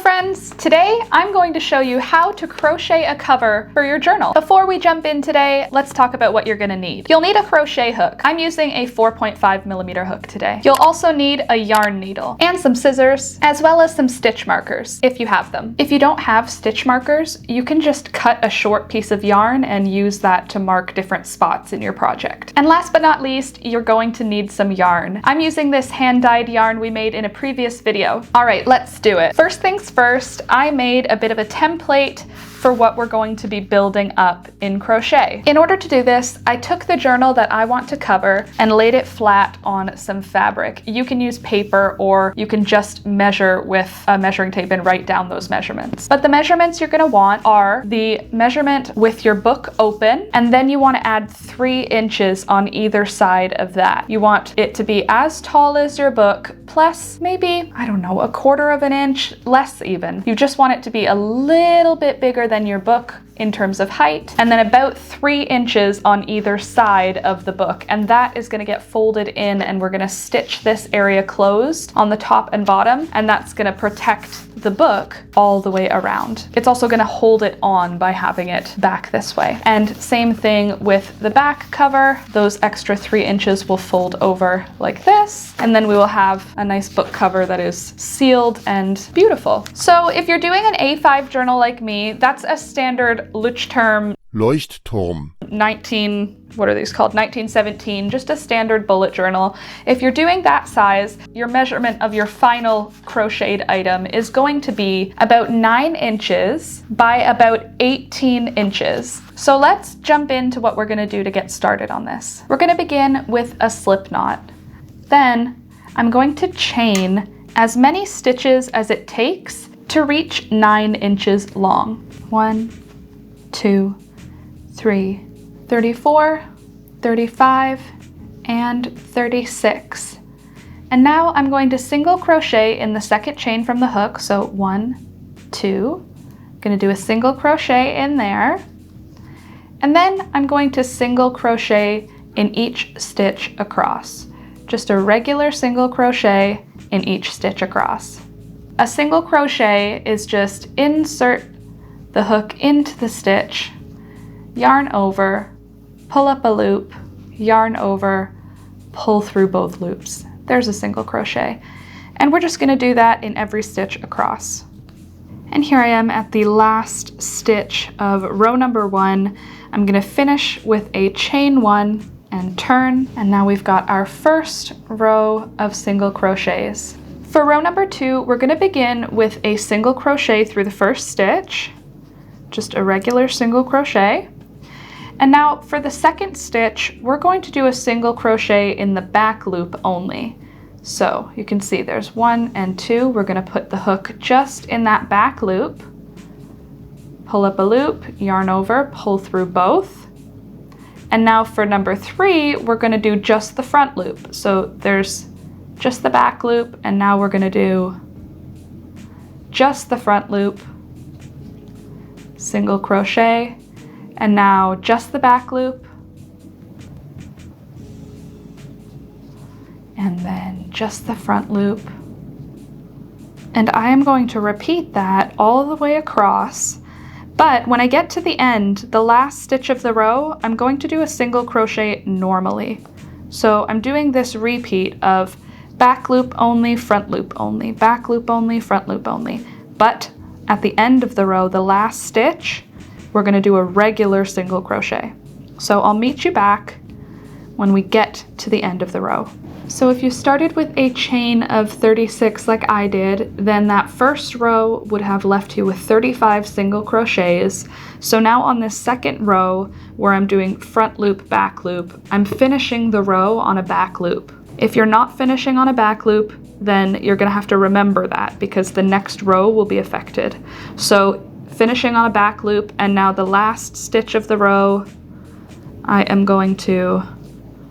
friends! Today I'm going to show you how to crochet a cover for your journal. Before we jump in today, let's talk about what you're going to need. You'll need a crochet hook. I'm using a 4.5mm hook today. You'll also need a yarn needle and some scissors, as well as some stitch markers if you have them. If you don't have stitch markers, you can just cut a short piece of yarn and use that to mark different spots in your project. And last but not least, you're going to need some yarn. I'm using this hand-dyed yarn we made in a previous video. All right, let's do it. First things first, I made a bit of a template for what we're going to be building up in crochet. In order to do this, I took the journal that I want to cover and laid it flat on some fabric. You can use paper or you can just measure with a measuring tape and write down those measurements. But the measurements you're gonna want are the measurement with your book open, and then you want to add 3 inches on either side of that. You want it to be as tall as your book, plus maybe, I don't know, 1/4 of an inch, less even. You just want it to be a little bit bigger than your book in terms of height, and then about 3 inches on either side of the book, and that is going to get folded in, and we're going to stitch this area closed on the top and bottom, and that's going to protect the book all the way around. It's also going to hold it on by having it back this way. And same thing with the back cover. Those extra 3 inches will fold over like this, and then we will have a nice book cover that is sealed and beautiful. So if you're doing an A5 journal like me, that's a standard Leuchtturm 1917, just a standard bullet journal. If you're doing that size, your measurement of your final crocheted item is going to be about 9 inches by about 18 inches. So let's jump into what we're going to do to get started on this. We're going to begin with a slip knot. Then I'm going to chain as many stitches as it takes to reach 9 inches long. 1, 2, 3, 34, 35, and 36. And now I'm going to single crochet in the second chain from the hook. So 1, 2, I'm going to do a single crochet in there. And then I'm going to single crochet in each stitch across. Just a regular single crochet in each stitch across. A single crochet is just insert the hook into the stitch, yarn over, pull up a loop, yarn over, pull through both loops. There's a single crochet. And we're just going to do that in every stitch across. And here I am at the last stitch of row number 1. I'm going to finish with a chain 1 and turn, and now we've got our first row of single crochets. For row number 2, we're going to begin with a single crochet through the first stitch, just a regular single crochet. And now for the second stitch, we're going to do a single crochet in the back loop only. So you can see there's 1 and 2. We're going to put the hook just in that back loop, pull up a loop, yarn over, pull through both. And now for number 3, we're going to do just the front loop. So there's just the back loop, and now we're going to do just the front loop, single crochet, and now just the back loop, and then just the front loop. And I am going to repeat that all the way across, but when I get to the end, the last stitch of the row, I'm going to do a single crochet normally. So I'm doing this repeat of back loop only, front loop only, back loop only, front loop only. But at the end of the row, the last stitch, we're going to do a regular single crochet. So I'll meet you back when we get to the end of the row. So if you started with a chain of 36 like I did, then that first row would have left you with 35 single crochets. So now on this second row, where I'm doing front loop, back loop, I'm finishing the row on a back loop. If you're not finishing on a back loop, then you're going to have to remember that because the next row will be affected. So finishing on a back loop, and now the last stitch of the row, I am going to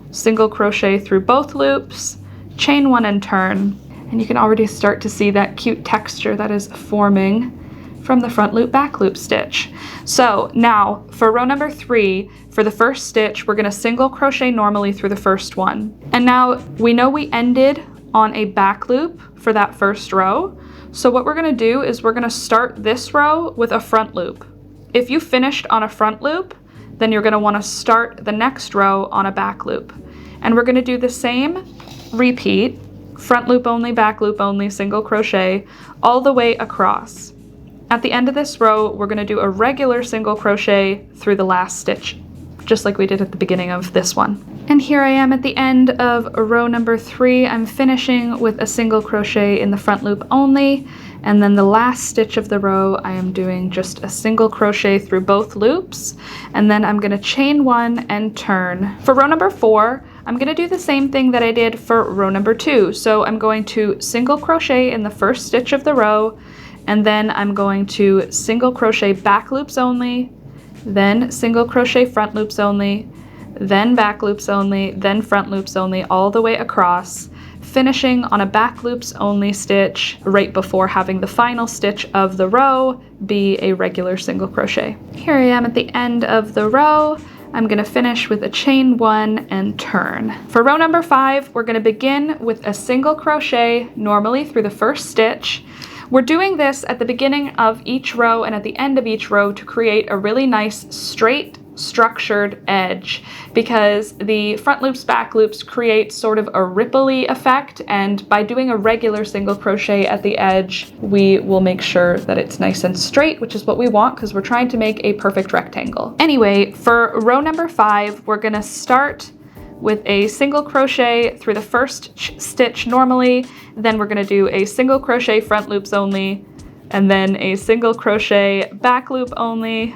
single crochet through both loops, chain 1 and turn, and you can already start to see that cute texture that is forming from the front loop back loop stitch. So now for row number 3, for the first stitch, we're going to single crochet normally through the first one. And now we know we ended on a back loop for that first row, So what we're gonna do is we're gonna start this row with a front loop. If you finished on a front loop, then you're gonna wanna start the next row on a back loop. And we're gonna do the same repeat, front loop only, back loop only, single crochet, all the way across. At the end of this row, we're gonna do a regular single crochet through the last stitch, just like we did at the beginning of this one. And here I am at the end of row number 3. I'm finishing with a single crochet in the front loop only, and then the last stitch of the row I am doing just a single crochet through both loops, and then I'm gonna chain 1 and turn. For row number 4, I'm gonna do the same thing that I did for row number 2. So I'm going to single crochet in the first stitch of the row, and then I'm going to single crochet back loops only, then single crochet front loops only, then back loops only, then front loops only, all the way across, finishing on a back loops only stitch right before having the final stitch of the row be a regular single crochet. Here I am at the end of the row. I'm gonna finish with a chain 1 and turn. For row number 5, we're gonna begin with a single crochet normally through the first stitch. We're doing this at the beginning of each row and at the end of each row to create a really nice straight structured edge, because the front loops, back loops create sort of a rippley effect, and by doing a regular single crochet at the edge, we will make sure that it's nice and straight, which is what we want because we're trying to make a perfect rectangle. Anyway, for row number 5, we're gonna start with a single crochet through the first stitch normally, then we're gonna do a single crochet front loops only, and then a single crochet back loop only,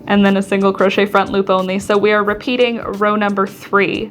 and then a single crochet front loop only. So we are repeating row number 3.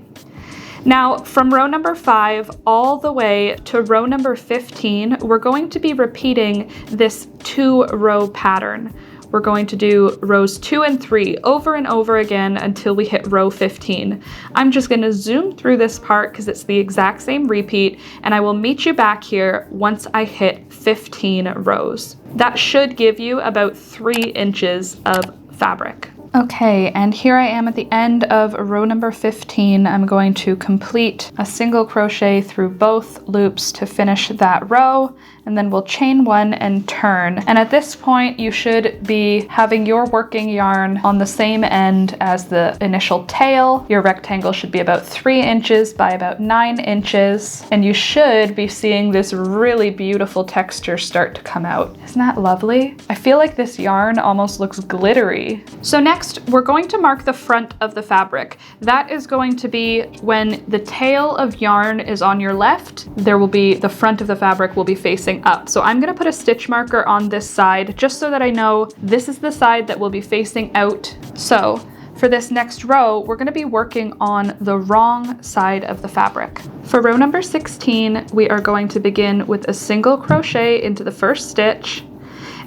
Now from row number 5 all the way to row number 15, we're going to be repeating this 2-row pattern. We're going to do rows 2 and 3 over and over again until we hit row 15. I'm just gonna zoom through this part because it's the exact same repeat, and I will meet you back here once I hit 15 rows. That should give you about 3 inches of fabric. Okay, and here I am at the end of row number 15. I'm going to complete a single crochet through both loops to finish that row, and then we'll chain 1 and turn. And at this point, you should be having your working yarn on the same end as the initial tail. Your rectangle should be about 3 inches by about 9 inches, and you should be seeing this really beautiful texture start to come out. Isn't that lovely? I feel like this yarn almost looks glittery. So next, we're going to mark the front of the fabric. That is going to be when the tail of yarn is on your left, the front of the fabric will be facing up. So I'm gonna put a stitch marker on this side just so that I know this is the side that will be facing out. So for this next row, we're gonna be working on the wrong side of the fabric. For row number 16, we are going to begin with a single crochet into the first stitch,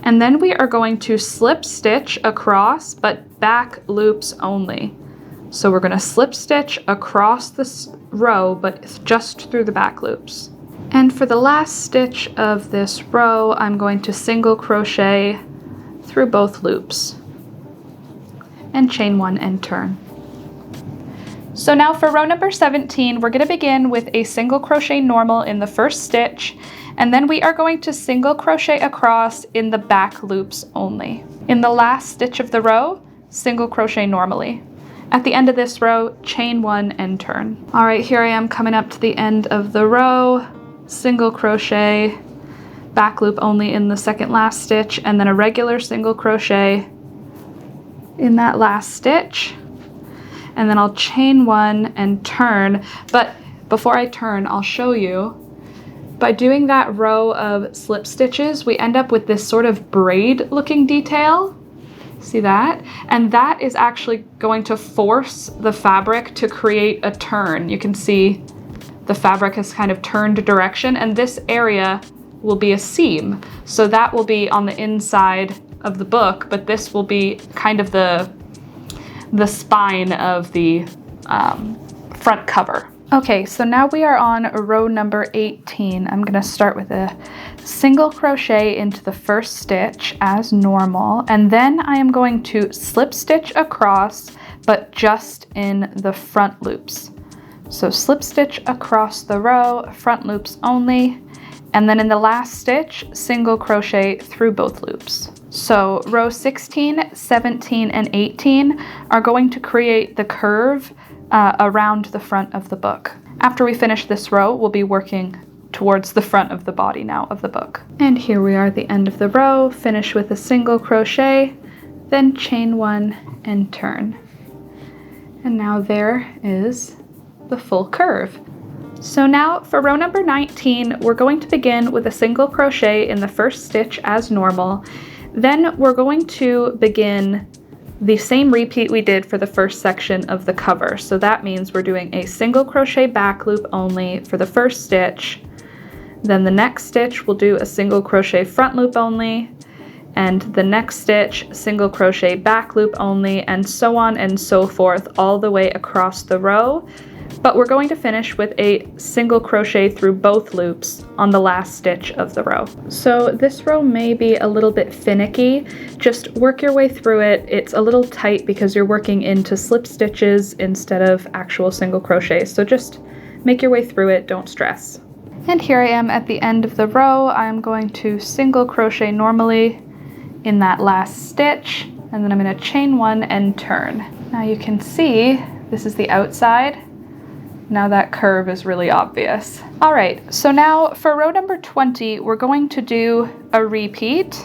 and then we are going to slip stitch across, but back loops only. So we're gonna slip stitch across this row, but just through the back loops. And for the last stitch of this row, I'm going to single crochet through both loops and chain 1 and turn. So now for row number 17, we're gonna begin with a single crochet normal in the first stitch, and then we are going to single crochet across in the back loops only. In the last stitch of the row, single crochet normally. At the end of this row, chain 1 and turn. All right, here I am coming up to the end of the row, single crochet, back loop only in the second last stitch, and then a regular single crochet in that last stitch. And then I'll chain 1 and turn. But before I turn, I'll show you, by doing that row of slip stitches, we end up with this sort of braid looking detail. See that? And that is actually going to force the fabric to create a turn. You can see the fabric has kind of turned direction, and this area will be a seam. So that will be on the inside of the book, but this will be kind of the spine of the front cover. Okay, so now we are on row number 18. I'm gonna start with a single crochet into the first stitch as normal, and then I am going to slip stitch across, but just in the front loops. So slip stitch across the row, front loops only, And then in the last stitch, single crochet through both loops. So row 16, 17, and 18 are going to create the curve around the front of the book. After we finish this row, we'll be working towards the front of the body now of the book. And here we are at the end of the row, finish with a single crochet, then chain 1 and turn. And now there is the full curve. So now for row number 19, we're going to begin with a single crochet in the first stitch as normal. Then we're going to begin the same repeat we did for the first section of the cover. So that means we're doing a single crochet back loop only for the first stitch. Then the next stitch we'll do a single crochet front loop only, and the next stitch single crochet back loop only, and so on and so forth all the way across the row. But we're going to finish with a single crochet through both loops on the last stitch of the row. So this row may be a little bit finicky. Just work your way through it. It's a little tight because you're working into slip stitches instead of actual single crochets. So just make your way through it, don't stress. And here I am at the end of the row. I'm going to single crochet normally in that last stitch, and then I'm going to chain 1 and turn. Now you can see this is the outside. Now that curve is really obvious. All right, so now for row number 20, we're going to do a repeat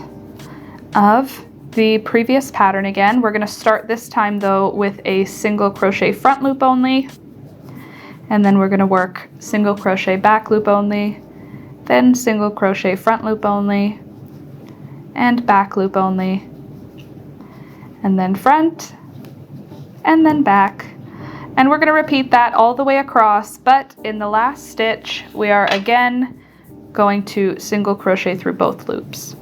of the previous pattern again. We're going to start this time though with a single crochet front loop only, and then we're going to work single crochet back loop only, then single crochet front loop only, and back loop only, and then front, and then back. And we're going to repeat that all the way across, but in the last stitch, we are again going to single crochet through both loops.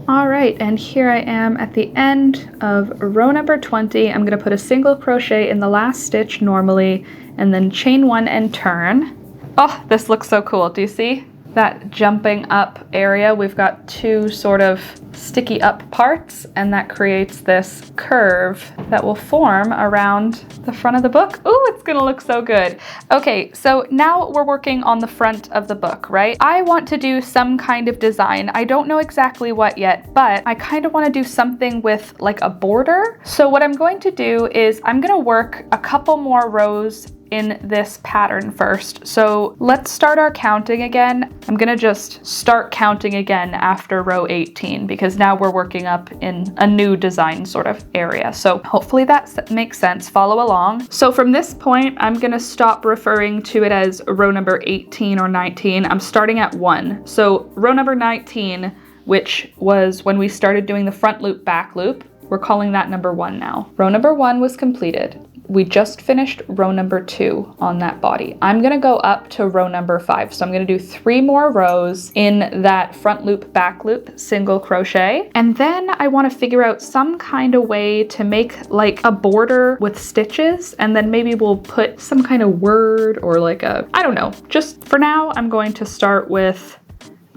All right, and here I am at the end of row number 20. I'm going to put a single crochet in the last stitch normally, and then chain 1 and turn. Oh, this looks so cool. Do you see that jumping up area? We've got two sort of sticky up parts, and that creates this curve that will form around the front of the book. Ooh, it's gonna look so good. Okay, so now we're working on the front of the book, right? I want to do some kind of design. I don't know exactly what yet, but I kind of want to do something with like a border. So what I'm going to do is I'm gonna work a couple more rows in this pattern first. So let's start our counting again. I'm gonna just start counting again after row 18 because now we're working up in a new design sort of area. So hopefully that makes sense. Follow along. So from this point, I'm gonna stop referring to it as row number 18 or 19. I'm starting at 1. So row number 19, which was when we started doing the front loop, back loop, we're calling that number 1 now. Row number 1 was completed. We just finished row number 2 on that body. I'm gonna go up to row number 5. So I'm gonna do 3 more rows in that front loop, back loop, single crochet. And then I wanna figure out some kind of way to make like a border with stitches. And then maybe we'll put some kind of word or like a, I don't know. Just for now, I'm going to start with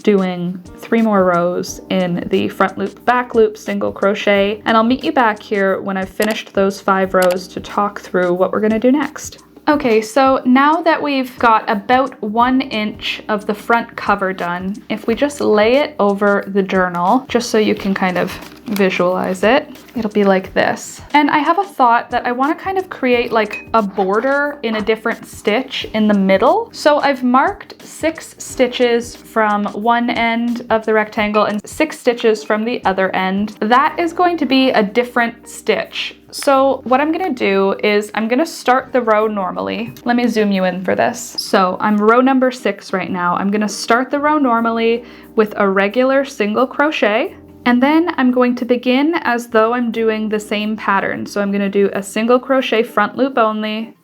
doing 3 more rows in the front loop, back loop, single crochet, and I'll meet you back here when I've finished those 5 rows to talk through what we're gonna do next. Okay, so now that we've got about 1 inch of the front cover done, if we just lay it over the journal, just so you can kind of visualize it, it'll be like this. And I have a thought that I want to kind of create like a border in a different stitch in the middle. So I've marked 6 stitches from one end of the rectangle and 6 stitches from the other end. That is going to be a different stitch. So what I'm gonna do is I'm gonna start the row normally. Let me zoom you in for this. So I'm row number 6 right now. I'm gonna start the row normally with a regular single crochet. And then I'm going to begin as though I'm doing the same pattern. So I'm going to do a single crochet front loop only,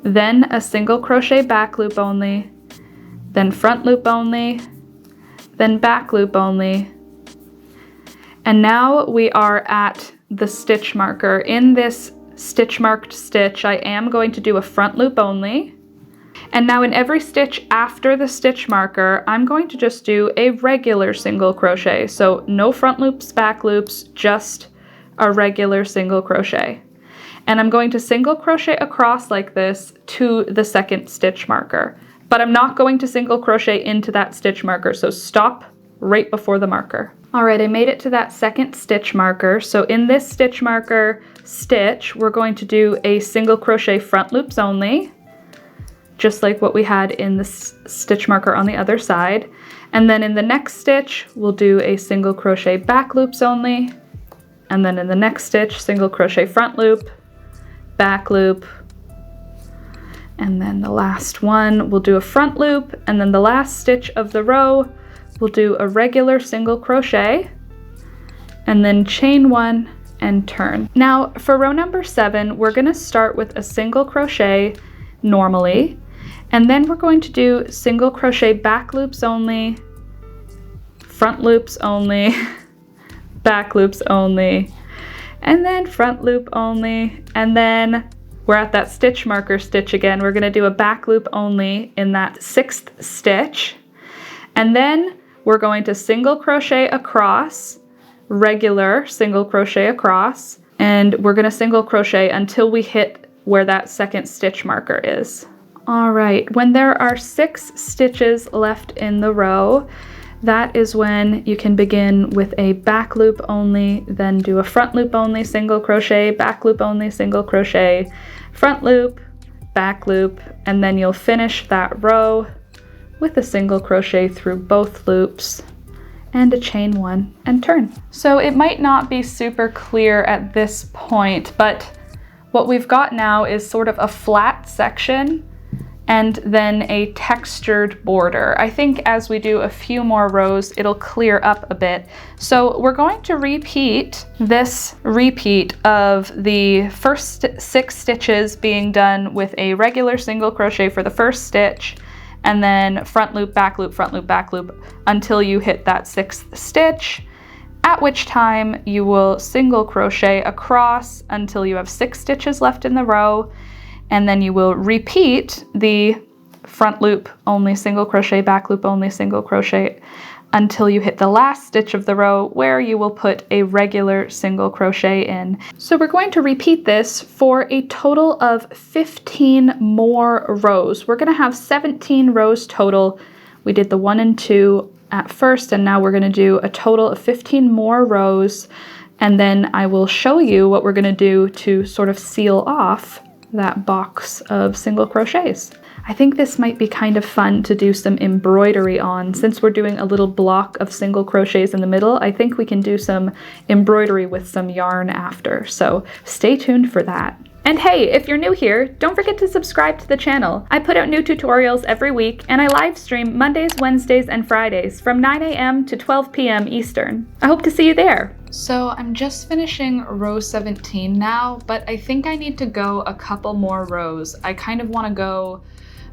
then a single crochet back loop only, then front loop only, then back loop only. And now we are at the stitch marker. In this stitch marked stitch, I am going to do a front loop only. And now in every stitch after the stitch marker, I'm going to just do a regular single crochet. So no front loops, back loops, just a regular single crochet. And I'm going to single crochet across like this to the second stitch marker. but I'm not going to single crochet into that stitch marker, so stop right before the marker. All right, I made it to that second stitch marker. So in this stitch marker stitch, we're going to do a single crochet front loops only, just like what we had in the stitch marker on the other side. And then in the next stitch, we'll do a single crochet back loops only. And then in the next stitch, single crochet front loop, back loop. And then the last one, we'll do a front loop. And then the last stitch of the row, we'll do a regular single crochet and then chain 1 and turn. Now for row number 7, we're gonna start with a single crochet normally, and then we're going to do single crochet back loops only, front loops only, back loops only, and then front loop only, and then we're at that stitch marker stitch again. We're gonna do a back loop only in that 6th stitch, and then we're going to single crochet across, regular single crochet across, and we're gonna single crochet until we hit where that second stitch marker is. All right, when there are 6 stitches left in the row, that is when you can begin with a back loop only, then do a front loop only, single crochet, back loop only, single crochet, front loop, back loop, and then you'll finish that row with a single crochet through both loops and a chain 1 and turn. So it might not be super clear at this point, but what we've got now is sort of a flat section and then a textured border. I think as we do a few more rows, it'll clear up a bit. So we're going to repeat this repeat of the first 6 stitches being done with a regular single crochet for the first stitch, and then front loop, back loop, front loop, back loop until you hit that 6th stitch, at which time you will single crochet across until you have 6 stitches left in the row, and then you will repeat the front loop only, single crochet, back loop only, single crochet until you hit the last stitch of the row where you will put a regular single crochet in. So we're going to repeat this for a total of 15 more rows. We're going to have 17 rows total. We did the 1 and 2 at first, and now we're going to do a total of 15 more rows, and then I will show you what we're going to do to sort of seal off that box of single crochets. I think this might be kind of fun to do some embroidery on. Since we're doing a little block of single crochets in the middle, I think we can do some embroidery with some yarn after, so stay tuned for that. And hey, if you're new here, don't forget to subscribe to the channel. I put out new tutorials every week, and I live stream Mondays, Wednesdays, and Fridays from 9 a.m. to 12 p.m. Eastern. I hope to see you there. So I'm just finishing row 17 now, but I think I need to go a couple more rows. I kind of want to go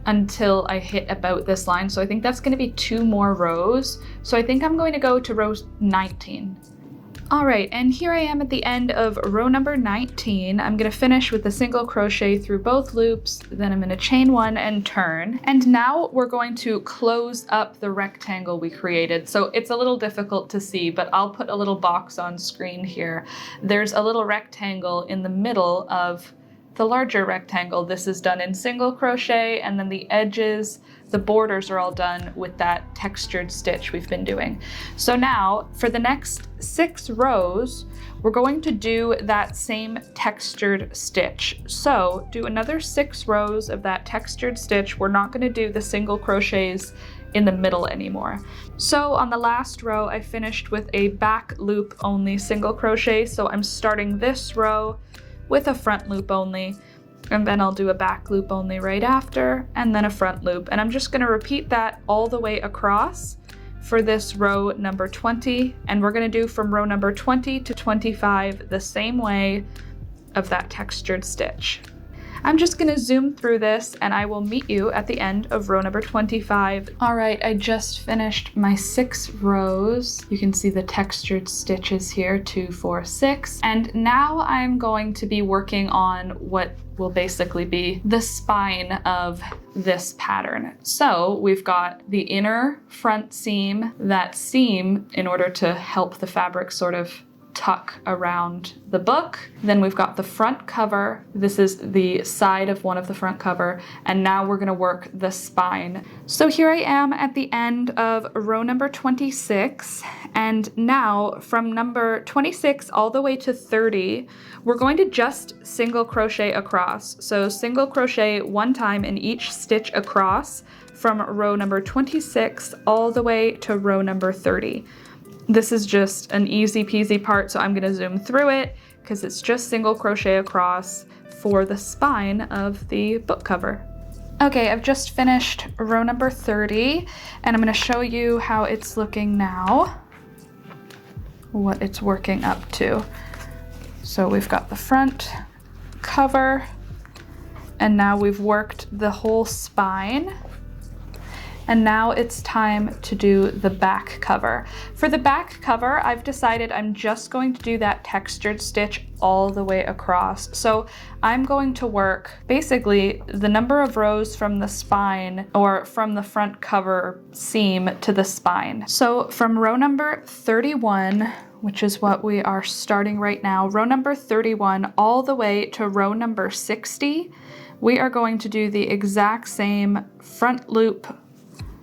until I hit about this line, so I think that's going to be 2 more rows. So I think I'm going to go to row 19. All right, and here I am at the end of row number 19. I'm going to finish with a single crochet through both loops, then I'm going to chain 1 and turn. And now we're going to close up the rectangle we created. So it's a little difficult to see, but I'll put a little box on screen here. There's a little rectangle in the middle of the larger rectangle. This is done in single crochet, and then the edges, the borders are all done with that textured stitch we've been doing. So now for the next 6 rows, we're going to do that same textured stitch. So do another 6 rows of that textured stitch. We're not going to do the single crochets in the middle anymore. So on the last row, I finished with a back loop only single crochet. So I'm starting this row with a front loop only, and then I'll do a back loop only right after, and then a front loop. And I'm just going to repeat that all the way across for this row number 20, and we're going to do from row number 20 to 25 the same way of that textured stitch. I'm just going to zoom through this, and I will meet you at the end of row number 25. All right, I just finished my 6 rows. You can see the textured stitches here, 2, 4, 6. And now I'm going to be working on what will basically be the spine of this pattern. So we've got the inner front seam, that seam in order to help the fabric sort of tuck around the book. Then we've got the front cover. This is the side of one of the front cover. And now we're gonna work the spine. So here I am at the end of row number 26. And now from number 26 all the way to 30, we're going to just single crochet across. So single crochet one time in each stitch across from row number 26 all the way to row number 30. This is just an easy peasy part, so I'm gonna zoom through it because it's just single crochet across for the spine of the book cover. Okay, I've just finished row number 30, and I'm gonna show you how it's looking now, what it's working up to. So we've got the front cover, and now we've worked the whole spine. And now it's time to do the back cover. For the back cover, I've decided I'm just going to do that textured stitch all the way across. So I'm going to work basically the number of rows from the spine or from the front cover seam to the spine. So from row number 31, which is what we are starting right now, row number 31 all the way to row number 60, we are going to do the exact same front loop,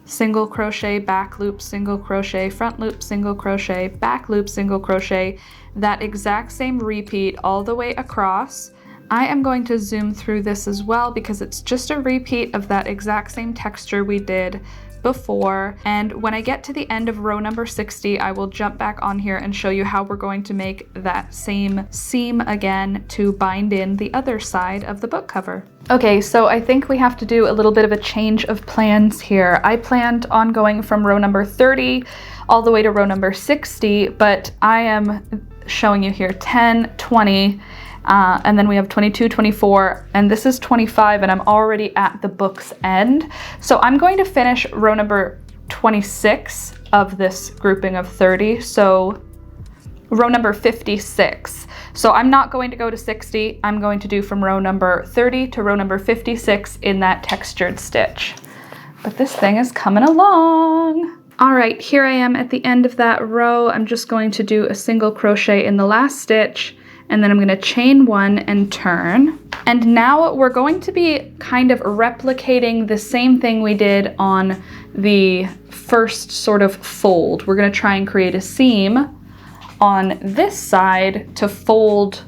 single crochet, back loop, single crochet, front loop, single crochet, back loop, single crochet, that exact same repeat all the way across. I am going to zoom through this as well because it's just a repeat of that exact same texture we did before. And when I get to the end of row number 60, I will jump back on here and show you how we're going to make that same seam again to bind in the other side of the book cover. Okay, so I think we have to do a little bit of a change of plans here. I planned on going from row number 30 all the way to row number 60, but I am showing you here 10, 20, and then we have 22, 24, and this is 25, and I'm already at the book's end. So I'm going to finish row number 26 of this grouping of 30, so row number 56. So I'm not going to go to 60, I'm going to do from row number 30 to row number 56 in that textured stitch. But this thing is coming along. All right, here I am at the end of that row. I'm just going to do a single crochet in the last stitch, and then I'm gonna chain one and turn. And now we're going to be kind of replicating the same thing we did on the first sort of fold. We're gonna try and create a seam on this side to fold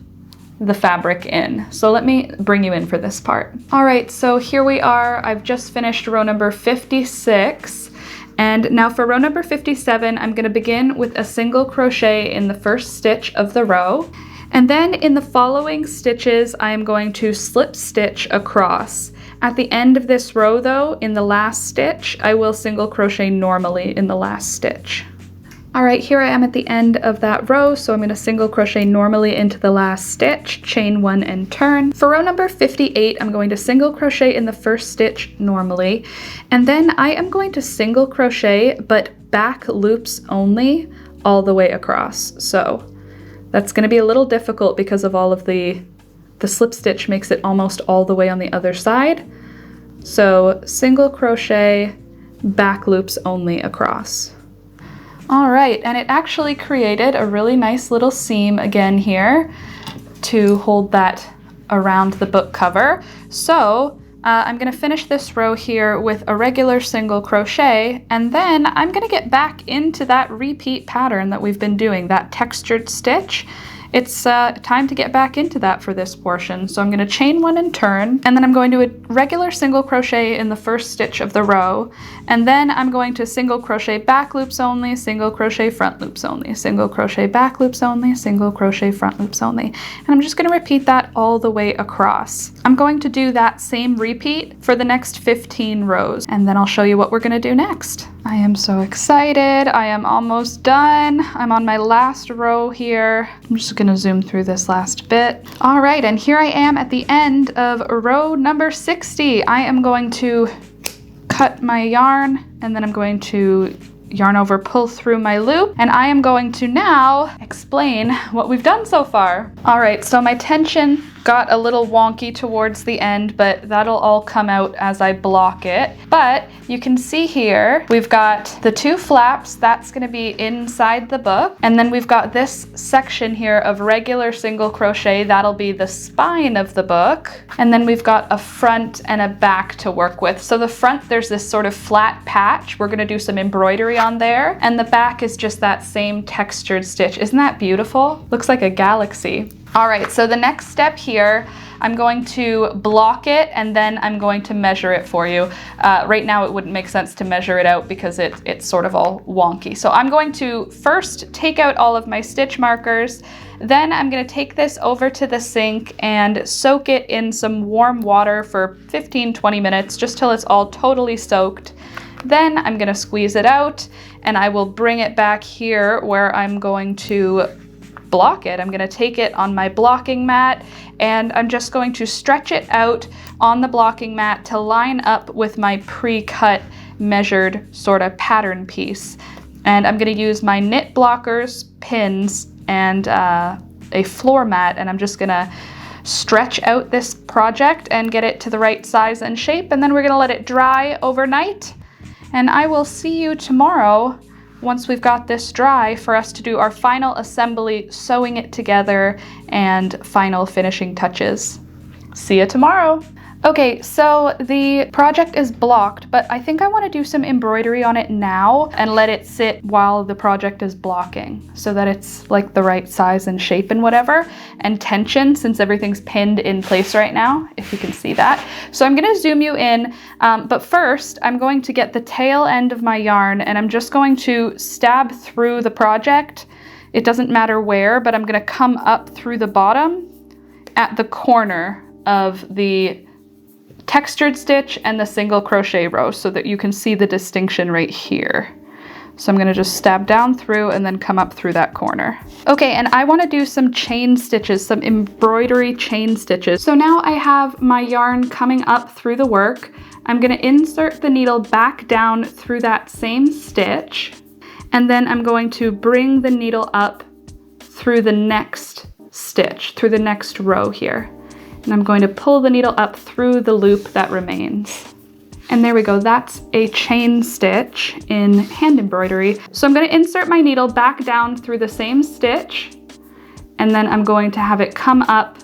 the fabric in. So let me bring you in for this part. All right, so here we are. I've just finished row number 56. And now for row number 57, I'm gonna begin with a single crochet in the first stitch of the row. And then in the following stitches, I am going to slip stitch across. At the end of this row though, in the last stitch, I will single crochet normally in the last stitch. All right, here I am at the end of that row, so I'm going to single crochet normally into the last stitch, chain one and turn. For row number 58, I'm going to single crochet in the first stitch normally, and then I am going to single crochet, but back loops only all the way across. So that's going to be a little difficult because of all of the slip stitch makes it almost all the way on the other side. So single crochet, back loops only across. All right, and it actually created a really nice little seam again here to hold that around the book cover. So I'm gonna finish this row here with a regular single crochet, and then I'm gonna get back into that repeat pattern that we've been doing, that textured stitch. It's time to get back into that for this portion. So I'm going to chain one and turn, and then I'm going to do a regular single crochet in the first stitch of the row, and then I'm going to single crochet back loops only, single crochet front loops only, single crochet back loops only, single crochet front loops only. And I'm just going to repeat that all the way across. I'm going to do that same repeat for the next 15 rows, and then I'll show you what we're going to do next. I am so excited. I am almost done. I'm on my last row here. I'm just gonna zoom through this last bit. All right, and here I am at the end of row number 60. I am going to cut my yarn, and then I'm going to yarn over, pull through my loop, and I am going to now explain what we've done so far. All right, so my tension got a little wonky towards the end, but that'll all come out as I block it. But you can see here, we've got the 2 flaps, that's gonna be inside the book. And then we've got this section here of regular single crochet, that'll be the spine of the book. And then we've got a front and a back to work with. So the front, there's this sort of flat patch. We're gonna do some embroidery on there. And the back is just that same textured stitch. Isn't that beautiful? Looks like a galaxy. All right, so the next step here, I'm going to block it and then I'm going to measure it for you. Right now it wouldn't make sense to measure it out because it's sort of all wonky. So I'm going to first take out all of my stitch markers. Then I'm gonna take this over to the sink and soak it in some warm water for 15-20 minutes, just till it's all totally soaked. Then I'm gonna squeeze it out and I will bring it back here where I'm going to block it. I'm gonna take it on my blocking mat and I'm just going to stretch it out on the blocking mat to line up with my pre-cut measured sort of pattern piece. And I'm gonna use my knit blockers, pins, and a floor mat, and I'm just gonna stretch out this project and get it to the right size and shape, and then we're gonna let it dry overnight. And I will see you tomorrow once we've got this dry for us to do our final assembly, sewing it together, and final finishing touches. See you tomorrow. Okay, so the project is blocked, but I think I want to do some embroidery on it now and let it sit while the project is blocking so that it's like the right size and shape and whatever, and tension since everything's pinned in place right now, if you can see that. So I'm going to zoom you in, but first I'm going to get the tail end of my yarn and I'm just going to stab through the project. It doesn't matter where, but I'm going to come up through the bottom at the corner of the textured stitch and the single crochet row so that you can see the distinction right here. So I'm gonna just stab down through and then come up through that corner. Okay, and I wanna do some chain stitches, some embroidery chain stitches. So now I have my yarn coming up through the work. I'm gonna insert the needle back down through that same stitch, and then I'm going to bring the needle up through the next stitch, through the next row here. And I'm going to pull the needle up through the loop that remains. And there we go, that's a chain stitch in hand embroidery. So I'm going to insert my needle back down through the same stitch, and then I'm going to have it come up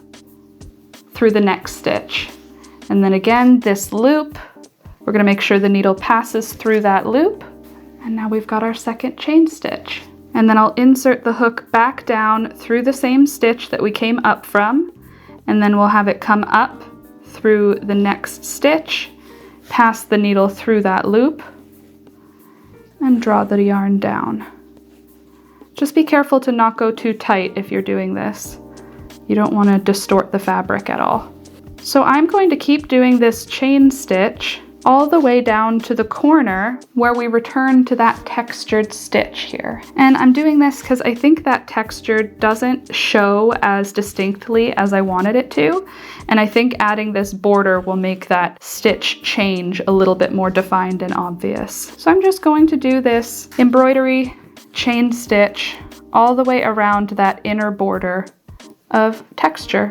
through the next stitch. And then again, this loop, we're going to make sure the needle passes through that loop. And now we've got our second chain stitch. And then I'll insert the hook back down through the same stitch that we came up from. And then we'll have it come up through the next stitch, pass the needle through that loop, and draw the yarn down. Just be careful to not go too tight if you're doing this. You don't want to distort the fabric at all. So I'm going to keep doing this chain stitch all the way down to the corner where we return to that textured stitch here. And I'm doing this because I think that texture doesn't show as distinctly as I wanted it to. And I think adding this border will make that stitch change a little bit more defined and obvious. So I'm just going to do this embroidery chain stitch all the way around that inner border of texture.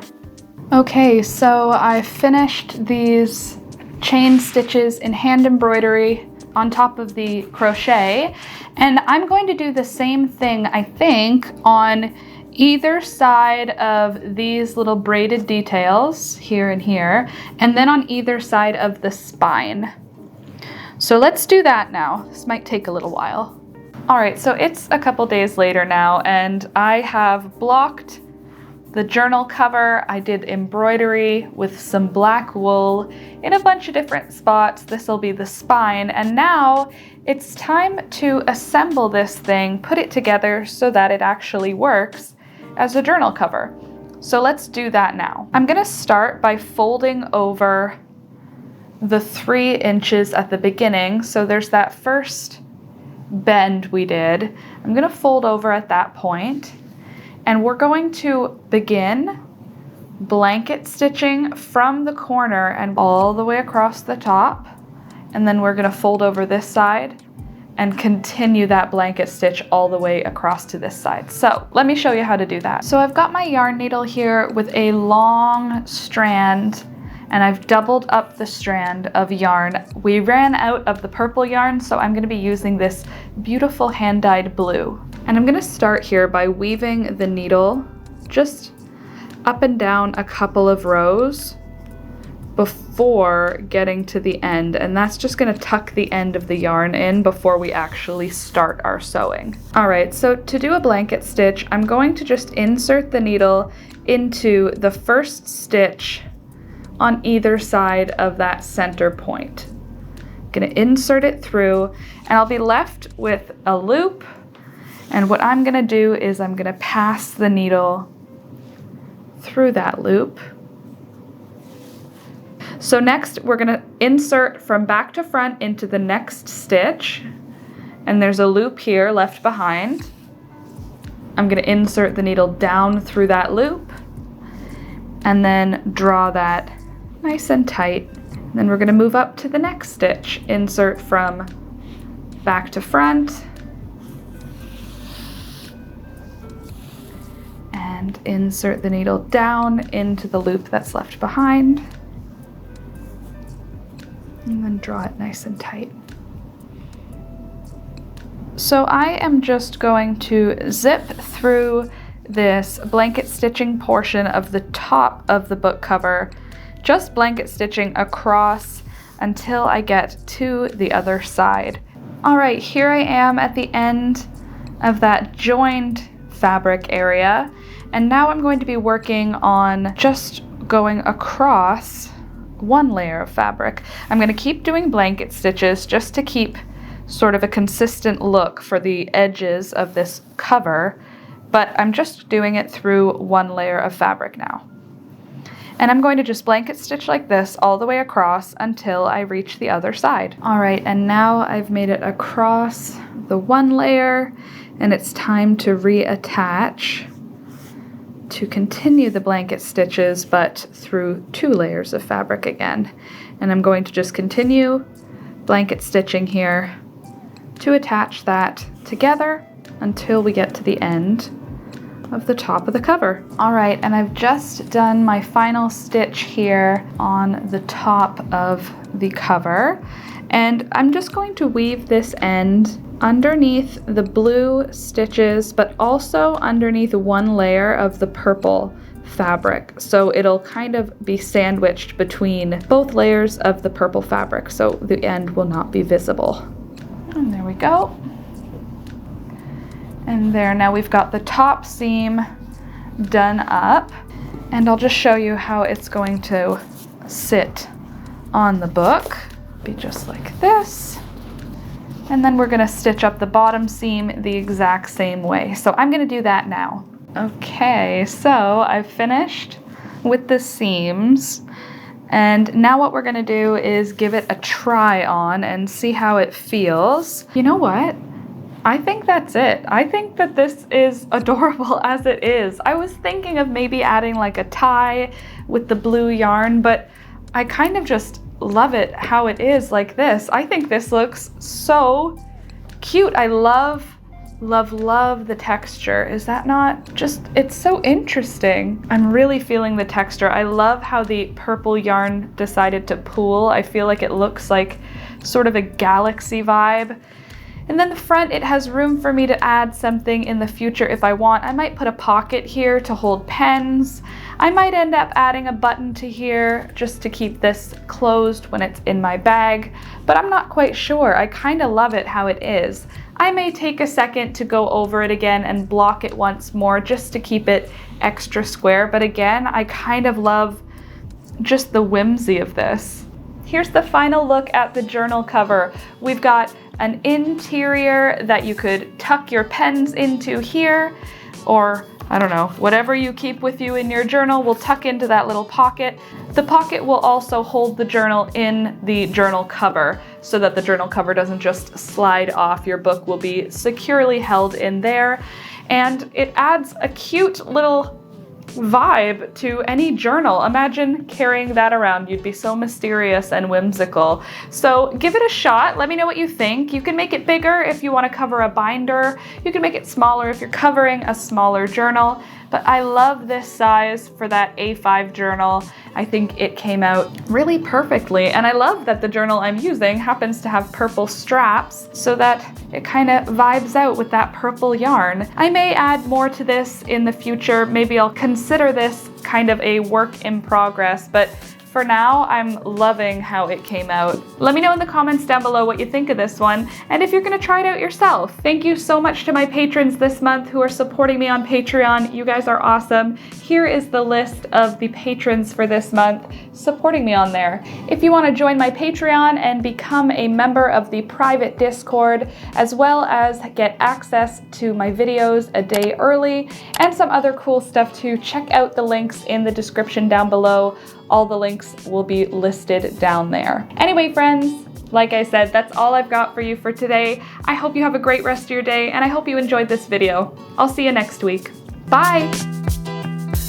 Okay, so I finished these chain stitches in hand embroidery on top of the crochet, and I'm going to do the same thing, I think, on either side of these little braided details here and here, and then on either side of the spine. So let's do that now. This might take a little while. All right, so it's a couple days later now, and I have blocked the journal cover. I did embroidery with some black wool in a bunch of different spots. This will be the spine, and now it's time to assemble this thing, put it together so that it actually works as a journal cover. So let's do that now. I'm gonna start by folding over the 3 inches at the beginning. So there's that first bend we did. I'm gonna fold over at that point. And we're going to begin blanket stitching from the corner and all the way across the top. And then we're gonna fold over this side and continue that blanket stitch all the way across to this side. So let me show you how to do that. So I've got my yarn needle here with a long strand, and I've doubled up the strand of yarn. We ran out of the purple yarn, so I'm gonna be using this beautiful hand-dyed blue. And I'm gonna start here by weaving the needle just up and down a couple of rows before getting to the end, and that's just gonna tuck the end of the yarn in before we actually start our sewing. All right, so to do a blanket stitch, I'm going to just insert the needle into the first stitch on either side of that center point. I'm gonna insert it through, and I'll be left with a loop, and what I'm gonna do is I'm gonna pass the needle through that loop. So next we're gonna insert from back to front into the next stitch, and there's a loop here left behind. I'm gonna insert the needle down through that loop and then draw that nice and tight. And then we're gonna move up to the next stitch, insert from back to front, and insert the needle down into the loop that's left behind. And then draw it nice and tight. So I am just going to zip through this blanket stitching portion of the top of the book cover, just blanket stitching across until I get to the other side. All right, here I am at the end of that joined fabric area, and now I'm going to be working on just going across one layer of fabric. I'm going to keep doing blanket stitches just to keep sort of a consistent look for the edges of this cover, but I'm just doing it through one layer of fabric now. And I'm going to just blanket stitch like this all the way across until I reach the other side. All right, and now I've made it across the one layer, and it's time to reattach to continue the blanket stitches, but through 2 layers of fabric again. And I'm going to just continue blanket stitching here to attach that together until we get to the end of the top of the cover. All right, and I've just done my final stitch here on the top of the cover, and I'm just going to weave this end underneath the blue stitches, but also underneath one layer of the purple fabric. So it'll kind of be sandwiched between both layers of the purple fabric, so the end will not be visible. And there we go. And there, now we've got the top seam done up, and I'll just show you how it's going to sit on the book. Be just like this. And then we're gonna stitch up the bottom seam the exact same way. So I'm gonna do that now. Okay, so I've finished with the seams, and now what we're gonna do is give it a try on and see how it feels. You know what? I think that's it. I think that this is adorable as it is. I was thinking of maybe adding like a tie with the blue yarn, but I kind of just love it how it is like this. I think this looks so cute. I love the texture. Is that not just, it's so interesting. I'm really feeling the texture. I love how the purple yarn decided to pool. I feel like it looks like sort of a galaxy vibe. And then the front, it has room for me to add something in the future if I want. I might put a pocket here to hold pens. I might end up adding a button to here just to keep this closed when it's in my bag, but I'm not quite sure. I kind of love it how it is. I may take a second to go over it again and block it once more just to keep it extra square, but again, I kind of love just the whimsy of this. Here's the final look at the journal cover. We've got an interior that you could tuck your pens into here, or I don't know, whatever you keep with you in your journal will tuck into that little pocket. The pocket will also hold the journal in the journal cover so that the journal cover doesn't just slide off. Your book will be securely held in there. And it adds a cute little vibe to any journal. Imagine carrying that around. You'd be so mysterious and whimsical. So give it a shot. Let me know what you think. You can make it bigger if you want to cover a binder. You can make it smaller if you're covering a smaller journal. But I love this size for that A5 journal. I think it came out really perfectly. And I love that the journal I'm using happens to have purple straps so that it kind of vibes out with that purple yarn. I may add more to this in the future. Maybe I'll consider this kind of a work in progress, but for now, I'm loving how it came out. Let me know in the comments down below what you think of this one, and if you're gonna try it out yourself. Thank you so much to my patrons this month who are supporting me on Patreon. You guys are awesome. Here is the list of the patrons for this month supporting me on there. If you wanna join my Patreon and become a member of the private Discord, as well as get access to my videos a day early, and some other cool stuff too, check out the links in the description down below. All the links will be listed down there. Anyway, friends, like I said, that's all I've got for you for today. I hope you have a great rest of your day, and I hope you enjoyed this video. I'll see you next week. Bye!